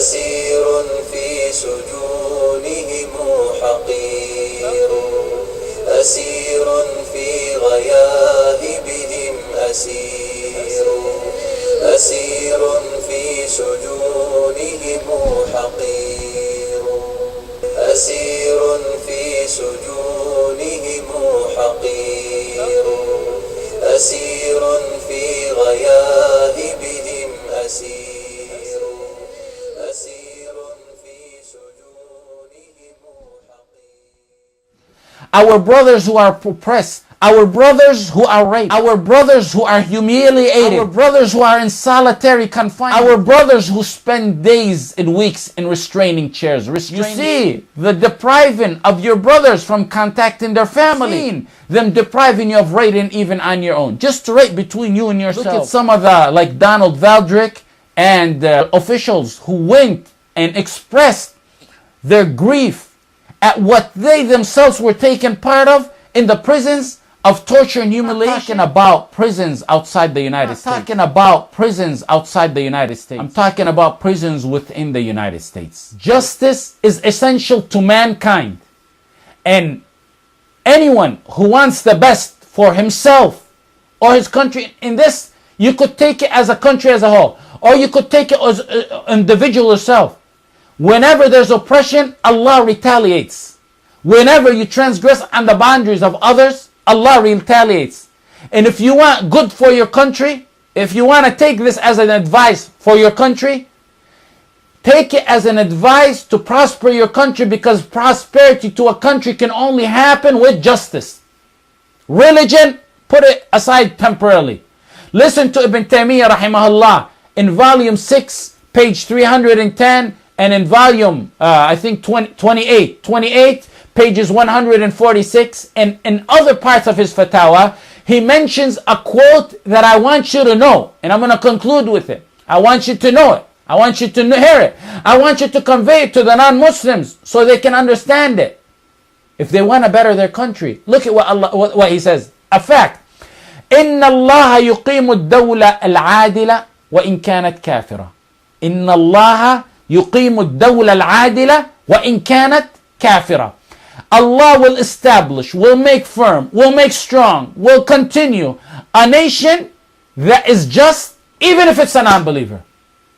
أسير في سجونهم حقير أسير في غياهبهم أسير أسير في سجونهم حقير أسير في سجونهم حقير أسير في غياهبهم أسير أسير في سجونهم حقير. Our brothers who are oppressed, our brothers who are raped, our brothers who are humiliated, our brothers who are in solitary confinement, our brothers who spend days and weeks in restraining chairs. You see the depriving of your brothers from contacting their family, them depriving you of rating even on your own, just to rate between you and yourself. Look at some of the, like Donald Valdrick and officials who went and expressed their grief at what they themselves were taken part of in the prisons of torture and humiliation. I'm talking about prisons outside the United States. I'm talking about prisons outside the United States. I'm talking about prisons within the United States. Justice is essential to mankind. And anyone who wants the best for himself or his country, in this, you could take it as a country as a whole, or you could take it as an individual yourself. Whenever there's oppression, Allah retaliates. Whenever you transgress on the boundaries of others, Allah retaliates. And if you want good for your country, if you want to take this as an advice for your country, take it as an advice to prosper your country, because prosperity to a country can only happen with justice. Religion, put it aside temporarily. Listen to Ibn Tamiyyah rahimahullah in volume 6, page 310, and in volume, I think 28, pages 146, and in other parts of his fatwa, he mentions a quote that I want you to know, and I'm going to conclude with it. I want you to know it. I want you to hear it. I want you to convey it to the non-Muslims so they can understand it. If they want to better their country, look at what he says. A fact. إن الله يقيم الدولة العادلة وإن كانت كافرة. إن الله يقيم الدولة العادلة وإن كانت كافرة. Allah will establish, will make firm, will make strong, will continue a nation that is just, even if it's a non-believer.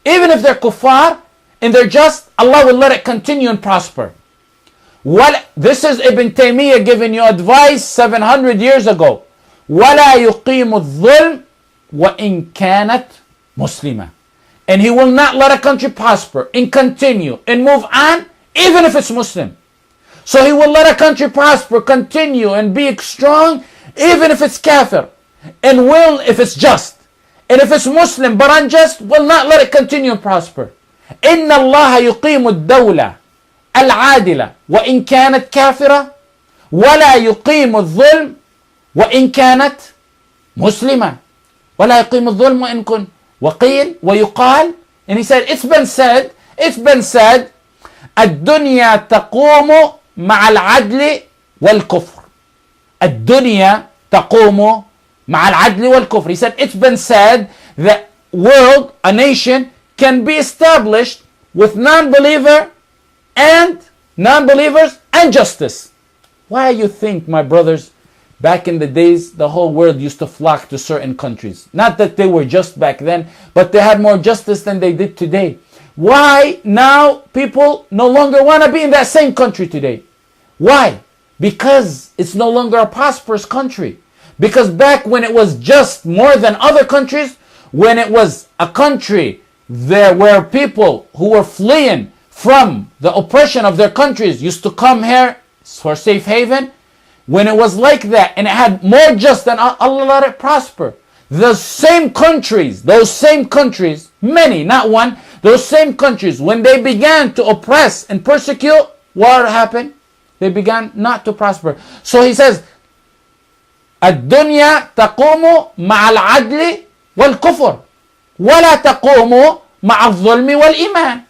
Even if they're kuffar and they're just, Allah will let it continue and prosper. This is Ibn Taymiyyah giving you advice 700 years ago. وَلَا يُقِيمُ الظُّلْمِ وَإِن كَانَتْ مُسْلِمًا. And he will not let a country prosper and continue and move on, even if it's Muslim. So he will let a country prosper, continue, and be strong, even if it's kafir, and will if it's just. And if it's Muslim but unjust, will not let it continue and prosper. إِنَّ اللَّهَ يُقِيمُ الدَّوْلَةَ الْعَادِلَةَ وَإِن كَانَتْ كَافِرَةً وَلَا يُقِيمُ الظُّلْمَ وَإِن كَانَتْ مُسْلِمًا. وَلَا يُقِيمُ الظُّلْمَ وَإِن كُنْ وَقِيلْ وَيُقَالْ. And he said, it's been said, الدنيا تقوم مع العدل والكفر. الدنيا تقوم مع العدل والكفر. He said, it's been said that world, a nation, can be established with non-believers and justice. Why you think, my brothers, back in the days, the whole world used to flock to certain countries? Not that they were just back then, but they had more justice than they did today. Why now people no longer want to be in that same country today? Why? Because it's no longer a prosperous country. Because back when it was just more than other countries, when it was a country there where people who were fleeing from the oppression of their countries used to come here for safe haven, when it was like that and it had more just than Allah let it prosper. Those same countries, many, not one, those same countries, when they began to oppress and persecute, what happened? They began not to prosper. So he says, الدنيا تقوم مع العدل والكفر ولا تقوم مع الظلم والإيمان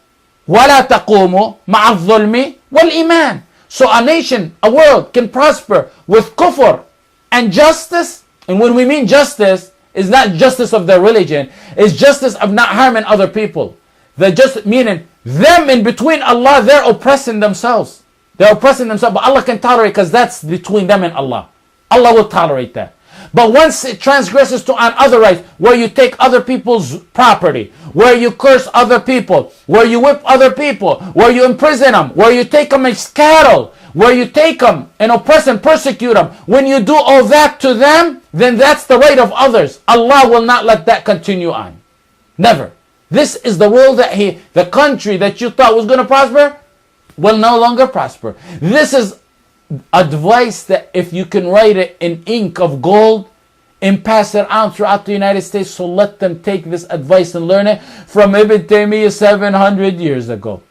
ولا تقوم مع الظلم والإيمان. So a nation, a world can prosper with kufr and justice. And when we mean justice, it's not justice of their religion, it's justice of not harming other people. Meaning them in between Allah, they're oppressing themselves. They're oppressing themselves, but Allah can tolerate because that's between them and Allah. Allah will tolerate that. But once it transgresses to on other rights, where you take other people's property, where you curse other people, where you whip other people, where you imprison them, where you take them as cattle, where you take them and oppress and persecute them, when you do all that to them, then that's the right of others. Allah will not let that continue on. Never. This is the world the country that you thought was going to prosper will no longer prosper. This is advice that if you can write it in ink of gold and pass it on throughout the United States, so let them take this advice and learn it from Ibn Tamiyyah 700 years ago.